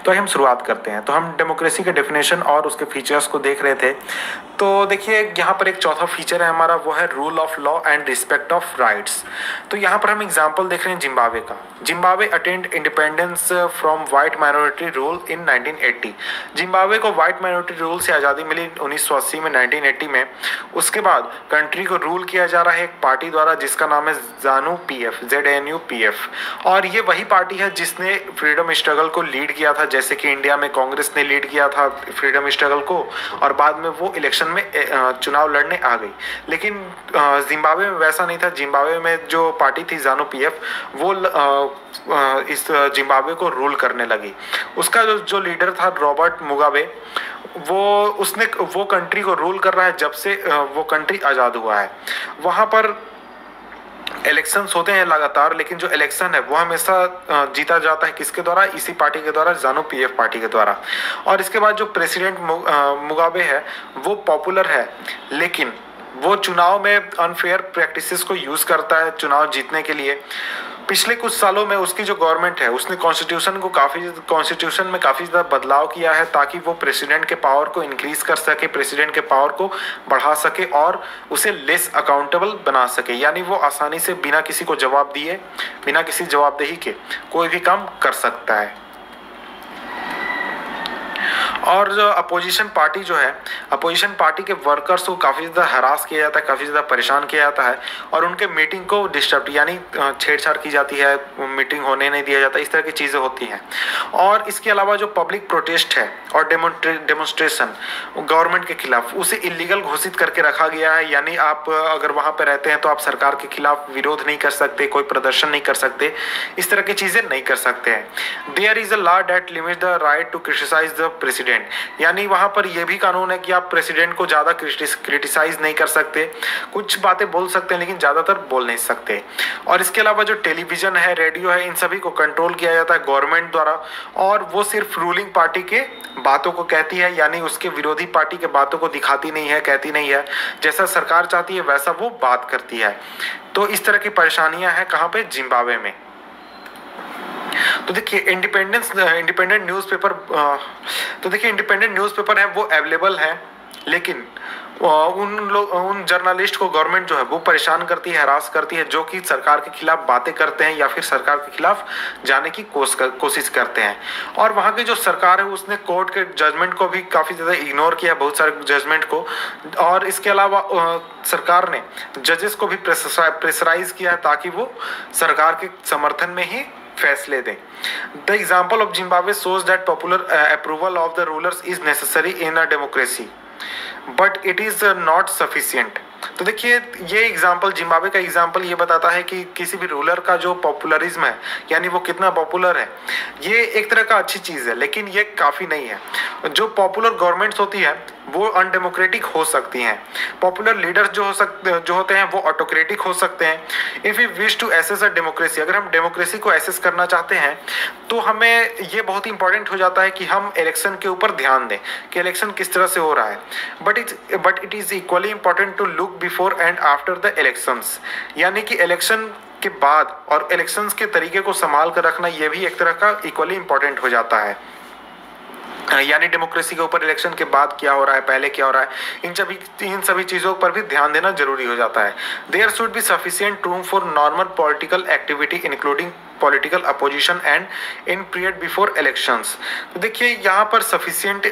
तो हम शुरुआत करते हैं। तो हम डेमोक्रेसी के डेफिनेशन और उसके फीचर्स को देख रहे थे। तो देखिए यहाँ पर एक चौथा फीचर है हमारा, वो है rule of law and respect of rights. तो यहाँ पर हम एग्जांपल देख रहे हैं जिम्बाब्वे का। Zimbabwe attend independence from white minority rule in 1980। Zimbabwe को वाइट माइनॉरिटी रूल से आज़ादी मिली 1980 में, 1980 में। उसके बाद कंट्री को रूल किया जा रहा है एक पार्टी द्वारा जिसका नाम है ज़ानू पीएफ, ZANU-PF। और ये वही पार्टी है जिसने फ्रीडम स्ट्रगल को लीड किया था, जैसे कि इंडिया में कांग्रेस ने लीड किया था फ्रीडम स्ट्रगल को, और बाद में वो इलेक्शन में चुनाव लड़ने आ गई। लेकिन जिम्बाब्वे में वैसा नहीं था। जिम्बाब्वे में जो पार्टी थी ZANU-PF, वो इस जिम्बाब्वे को रूल करने लगी। उसका जो लीडर था रॉबर्ट मुगाबे, वो कंट्री को रूल कर रहा है जब से वो कंट्री आज़ाद हुआ है। वहाँ पर इलेक्शंस होते हैं लगातार, लेकिन जो इलेक्शन है वो हमेशा जीता जाता है किसके द्वारा? इसी पार्टी के द्वारा, ZANU-PF पार्टी के द्वारा। और इसके बाद जो प्रेसिडेंट मुगाबे है वो पॉपुलर है, लेकिन वो चुनाव में अनफेयर प्रैक्टिसेस को यूज़ करता है चुनाव जीतने के लिए। पिछले कुछ सालों में उसकी जो गवर्नमेंट है उसने कॉन्स्टिट्यूशन में काफ़ी ज़्यादा बदलाव किया है ताकि वो प्रेसिडेंट के पावर को इंक्रीज कर सके, प्रेसिडेंट के पावर को बढ़ा सके और उसे लेस अकाउंटेबल बना सके। यानी वो आसानी से बिना किसी को जवाब दिए, बिना किसी जवाबदेही के कोई भी काम कर सकता है। और जो अपोजिशन पार्टी जो है, अपोजिशन पार्टी के वर्कर्स को काफ़ी ज़्यादा हरास किया जाता है, काफ़ी ज़्यादा परेशान किया जाता है, और उनके मीटिंग को डिस्टर्ब यानी छेड़छाड़ की जाती है, मीटिंग होने नहीं दिया जाता, इस तरह की चीज़ें होती हैं। और इसके अलावा जो पब्लिक प्रोटेस्ट है और डेमोन्स्ट्रेशन गवर्नमेंट के खिलाफ, उसे इलीगल घोषित करके रखा गया है। यानी आप अगर वहाँ पर रहते हैं तो आप सरकार के खिलाफ विरोध नहीं कर सकते, कोई प्रदर्शन नहीं कर सकते, इस तरह की चीज़ें नहीं कर सकते हैं। There is a law that limit the right to criticise the president. यानी वहां पर यह भी कानून है कि आप प्रेसिडेंट को ज्यादा क्रिटिसाइज नहीं कर सकते, कुछ बातें बोल सकते हैं लेकिन ज्यादातर बोल नहीं सकते। और इसके अलावा जो टेलीविजन है, रेडियो है, इन सभी को कंट्रोल किया जाता है गवर्नमेंट द्वारा, और वो सिर्फ रूलिंग पार्टी के बातों को कहती है, यानी उसके विरोधी पार्टी के बातों को दिखाती नहीं है, कहती नहीं है। जैसा सरकार चाहती है वैसा वो बात करती है। तो इस तरह की परेशानियां हैं कहाँ पे? जिम्बाब्वे में। तो देखिए इंडिपेंडेंट न्यूज़पेपर है वो अवेलेबल है, लेकिन उन जर्नलिस्ट को गवर्नमेंट जो है वो परेशान करती है, हरास करती है, जो कि सरकार के खिलाफ बातें करते हैं या फिर सरकार के खिलाफ जाने की कोशिश करते हैं। और वहाँ की जो सरकार है उसने कोर्ट के जजमेंट को भी काफ़ी ज़्यादा इग्नोर किया, बहुत सारे जजमेंट को। और इसके अलावा सरकार ने जजेस को भी प्रेशराइज किया है ताकि वो सरकार के समर्थन में ही फैसले दें। The example of Zimbabwe shows that popular approval of the rulers is necessary in a democracy, but it is not sufficient। तो देखिए ये एग्जाम्पल, जिम्बाब्वे का एग्जाम्पल ये बताता है कि किसी भी रूलर का जो पॉपुलरिज्म है, यानी वो कितना पॉपुलर है, ये एक तरह का अच्छी चीज़ है, लेकिन ये काफ़ी नहीं है। जो पॉपुलर गवर्नमेंट्स होती है वो अनडेमोक्रेटिक हो सकती हैं। पॉपुलर लीडर्स जो होते हैं वो ऑटोक्रेटिक हो सकते हैं। If you wish to assess a democracy, अगर हम डेमोक्रेसी को एसेस करना चाहते हैं तो हमें ये बहुत इंपॉर्टेंट हो जाता है कि हम इलेक्शन के ऊपर ध्यान दें कि इलेक्शन किस तरह से हो रहा है। But it is equally important to look before and after the elections. यानी कि इलेक्शन के बाद और इलेक्शंस के तरीके को संभाल कर रखना ये भी एक तरह का इक्वली इंपॉर्टेंट हो जाता है। यानी डेमोक्रेसी के ऊपर इलेक्शन के बाद क्या हो रहा है, पहले क्या हो रहा है, इन सभी चीज़ों पर भी ध्यान देना जरूरी हो जाता है। There should be sufficient room for normal political activity including political opposition and in period before elections. तो देखिए यहाँ पर सफिशिएंट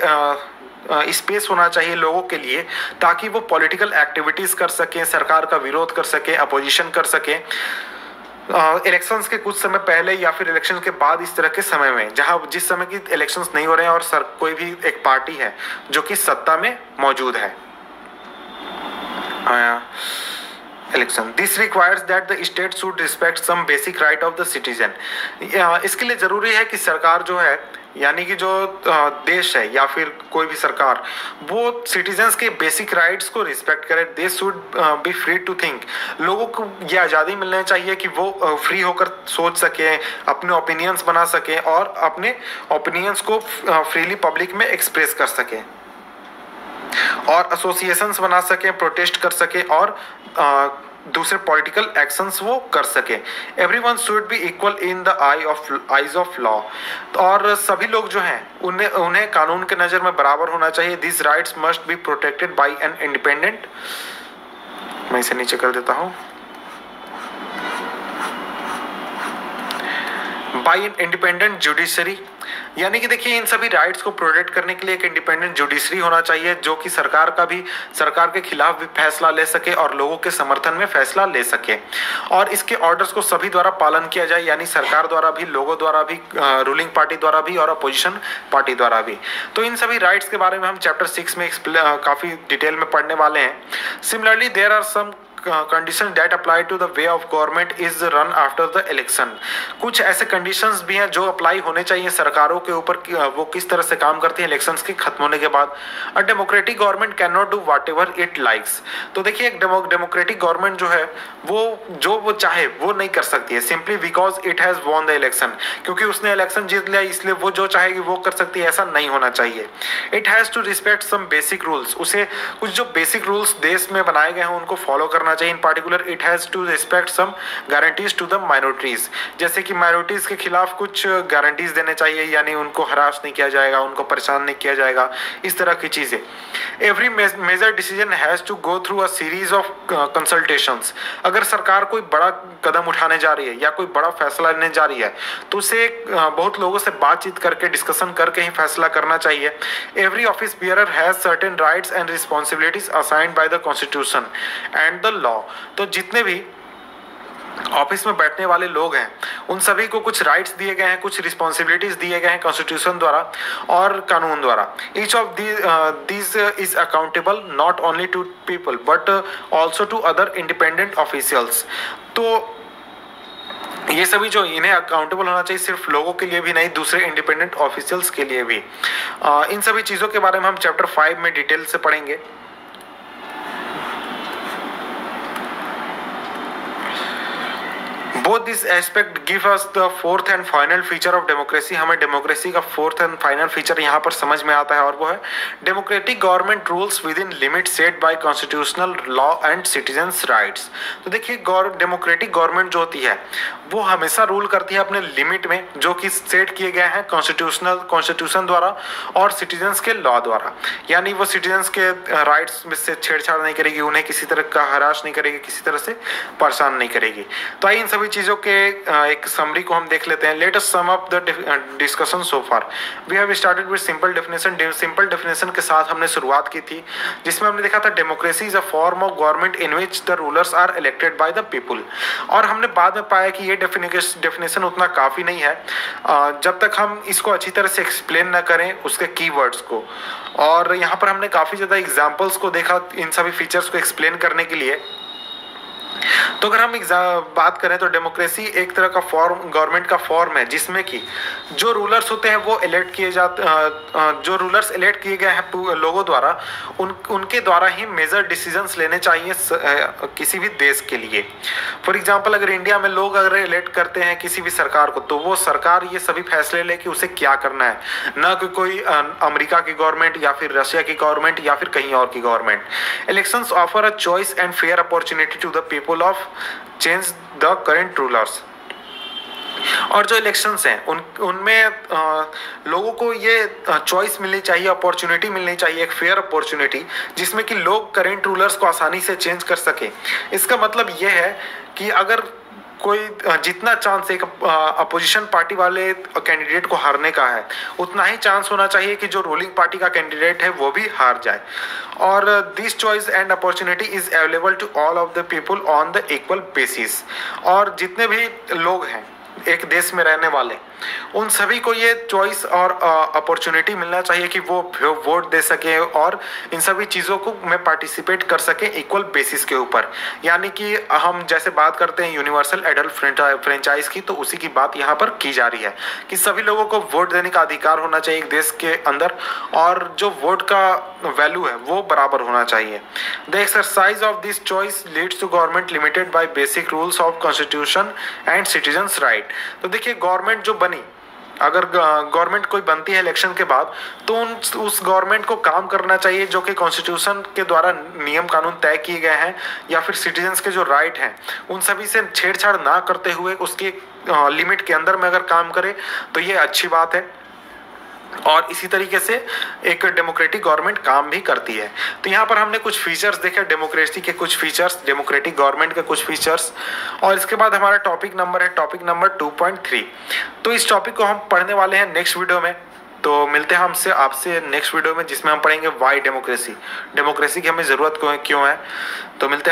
स्पेस होना चाहिए लोगों के लिए ताकि वो पॉलिटिकल एक्टिविटीज़ कर सकें, सरकार का विरोध कर सकें, अपोजिशन कर सकें इलेक्शंस के कुछ समय पहले या फिर इलेक्शन के बाद, इस तरह के समय में जहां जिस समय की इलेक्शंस नहीं हो रहे हैं और कोई भी एक पार्टी है जो कि सत्ता में मौजूद है। Election this requires that the state should respect some basic right of the citizen. इसके लिए जरूरी है कि सरकार जो है, यानी कि जो देश है या फिर कोई भी सरकार, वो सिटीजन्स के बेसिक राइट्स को रिस्पेक्ट करे। They should be free to think. लोगों को ये आज़ादी मिलनी चाहिए कि वो फ्री होकर सोच सके, अपने ओपिनियंस बना सके और अपने ओपिनियंस को फ्रीली पब्लिक में एक्सप्रेस कर सके और एसोसिएशंस बना सके, प्रोटेस्ट कर सके और दूसरे पॉलिटिकल एक्शंस वो कर सके। Everyone should be equal in the eyes of law, और सभी लोग जो हैं उन्हें कानून के नज़र में बराबर होना चाहिए। This rights must be protected by an independent, मैं इसे नीचे कर देता हूँ, बाय एन इंडिपेंडेंट जुडिशरी। यानी कि देखिए इन सभी राइट्स को प्रोटेक्ट करने के लिए एक इंडिपेंडेंट जुडिशरी होना चाहिए जो कि सरकार के खिलाफ भी फैसला ले सके और लोगों के समर्थन में फैसला ले सके, और इसके ऑर्डर्स को सभी द्वारा पालन किया जाए, यानी सरकार द्वारा भी, लोगों द्वारा भी, रूलिंग पार्टी द्वारा भी और अपोजिशन पार्टी द्वारा भी। तो इन सभी राइट्स के बारे में हम चैप्टर 6 में काफी डिटेल में पढ़ने वाले हैं। Similarly there are some condition that apply to the way of government is run after the election. कुछ ऐसे कंडीशंस भी हैं जो अप्लाई होने चाहिए सरकारों के ऊपर, वो किस तरह से काम करती है इलेक्शंस के खत्म होने के बाद। A democratic government can not do what ever it likes. तो देखिए एक डेमोक्रेटिक गवर्नमेंट जो है वो चाहे वो नहीं कर सकती है, simply because it has won the election, क्योंकि उसने इलेक्शन जीत लिया इसलिए वो जो चाहेगी वो कर सकती है, ऐसा नहीं होना चाहिए। It has to respect some basic rules, उसे कुछ जो बेसिक रूल्स देश में बनाए गए हैं उनको फॉलो करना चाहिए। In particular it has to respect some guarantees to the minorities, जैसे कि माइनॉरिटीज के खिलाफ कुछ गारंटीज देने चाहिए, यानी उनको हरास नहीं किया जाएगा, उनको परेशान नहीं किया जाएगा, इस तरह की चीजें। Every major decision has to go through a series of consultations. अगर सरकार कोई बड़ा कदम उठाने जा रही है या कोई बड़ा फैसला लेने जा रही है तो उसे बहुत लोगों से बातचीत करके, डिस्कशन करके ही फैसला करना चाहिए। Every office bearer has certain rights and responsibilities assigned by the constitution and the law. तो जितने भी ऑफिस में बैठने वाले लोग हैं उन सभी को कुछ राइट्स दिए गए हैं, कुछ रिस्पॉन्सिबिलिटीज दिए गए हैं कॉन्स्टिट्यूशन द्वारा और कानून द्वारा। Each of these is accountable not only to people but also to other independent officials. तो ये सभी जो इन्हें अकाउंटेबल होना चाहिए सिर्फ लोगों के लिए भी नहीं, दूसरे इंडिपेंडेंट ऑफिशियल्स के लिए भी। इन सभी चीज़ों के बारे में हम चैप्टर 5 में डिटेल से पढ़ेंगे। Both this aspect give us the fourth and final feature of democracy। हमें डेमोक्रेसी का फोर्थ एंड फाइनल फीचर यहाँ पर समझ में आता है और वो है democratic government rules within limit set by constitutional law and citizens rights. तो देखिए डेमोक्रेटिक गवर्नमेंट जो होती है वो हमेशा रूल करती है अपने लिमिट में, जो कि सेट किए गए हैं कॉन्स्टिट्यूशन द्वारा और सिटीजन्स के लॉ द्वारा। यानी वो सिटीजन्स के राइट्स में से छेड़छाड़ नहीं करेगी, उन्हें किसी तरह का हरास नहीं करेगी, किसी तरह से परेशान नहीं करेगी। तो आइए इन सभी चीजों के एक समरी को हम देख लेते हैं। Let us sum up the discussion so far. We have started with simple definition. Simple definition के साथ हमने शुरुआत की थी जिसमें हमने देखा था democracy is a form of government in which the rulers are elected by the people. और हमने बाद में पाया कि ये डेफिनेशन उतना काफी नहीं है जब तक हम इसको अच्छी तरह से एक्सप्लेन न करें उसके कीवर्ड्स को। और यहाँ पर हमने काफी ज्यादा एग्जाम्पल्स को देखा इन सभी फीचर्स को एक्सप्लेन करने के लिए। तो अगर हम बात करें तो डेमोक्रेसी एक तरह का फॉर्म, गवर्नमेंट का फॉर्म है जिसमें कि जो रूलर्स होते हैं वो इलेक्ट किए जाते, जो रूलर्स इलेक्ट किए गए हैं लोगों द्वारा, उनके द्वारा ही मेजर डिसीजंस लेने चाहिए किसी भी देश के लिए। फॉर एग्जांपल अगर इंडिया में लोग अगर इलेक्ट करते हैं किसी भी सरकार को तो वो सरकार ये सभी फैसले ले कि उसे क्या करना है, न कि कोई अमेरिका की गवर्नमेंट या फिर रशिया की गवर्नमेंट या फिर कहीं और की government. Elections offer a choice and fair opportunity to the people of change the current rulers. और जो इलेक्शंस हैं उनमें लोगों को ये चॉइस मिलनी चाहिए, अपॉर्चुनिटी मिलनी चाहिए, एक फेयर अपॉर्चुनिटी जिसमें कि लोग करेंट रूलर्स को आसानी से चेंज कर सके। इसका मतलब ये है कि अगर कोई जितना चांस एक अपोजिशन पार्टी वाले कैंडिडेट को हारने का है उतना ही चांस होना चाहिए कि जो रूलिंग पार्टी का कैंडिडेट है वो भी हार जाए। और this choice and opportunity is available to all of the people on the equal basis. और जितने भी लोग हैं एक देश में रहने वाले उन सभी को ये चॉइस और अपॉर्चुनिटी मिलना चाहिए कि वो वोट दे सके और इन सभी चीज़ों को में पार्टिसिपेट कर सके इक्वल बेसिस के ऊपर। यानी कि हम जैसे बात करते हैं यूनिवर्सल एडल्ट फ्रेंचाइज की, तो उसी की बात यहाँ पर की जा रही है कि सभी लोगों को वोट देने का अधिकार होना चाहिए एक देश के अंदर और जो वोट का वैल्यू है वो बराबर होना चाहिए। The exercise of this choice leads to government limited by basic rules of constitution and citizens right. तो देखिए गवर्नमेंट जो बनी अगर गवर्नमेंट कोई बनती है इलेक्शन के बाद, तो उस गवर्नमेंट को काम करना चाहिए जो कि कॉन्स्टिट्यूशन के द्वारा नियम कानून तय किए गए हैं या फिर सिटीजन्स के जो राइट हैं उन सभी से छेड़छाड़ ना करते हुए उसके लिमिट के अंदर में अगर काम करे तो ये अच्छी बात है। और इसी तरीके से एक डेमोक्रेटिक गवर्नमेंट काम भी करती है। तो यहाँ पर हमने कुछ फीचर्स देखे, डेमोक्रेसी के कुछ फीचर्स, डेमोक्रेटिक गवर्नमेंट के कुछ फीचर्स, और इसके बाद हमारा टॉपिक नंबर है टॉपिक नंबर 2.3। तो इस टॉपिक को हम पढ़ने वाले हैं नेक्स्ट वीडियो में। तो मिलते हैं हमसे आपसे नेक्स्ट वीडियो में, जिसमें हम पढ़ेंगे वाई डेमोक्रेसी, डेमोक्रेसी की हमें ज़रूरत क्यों है। तो मिलते हैं।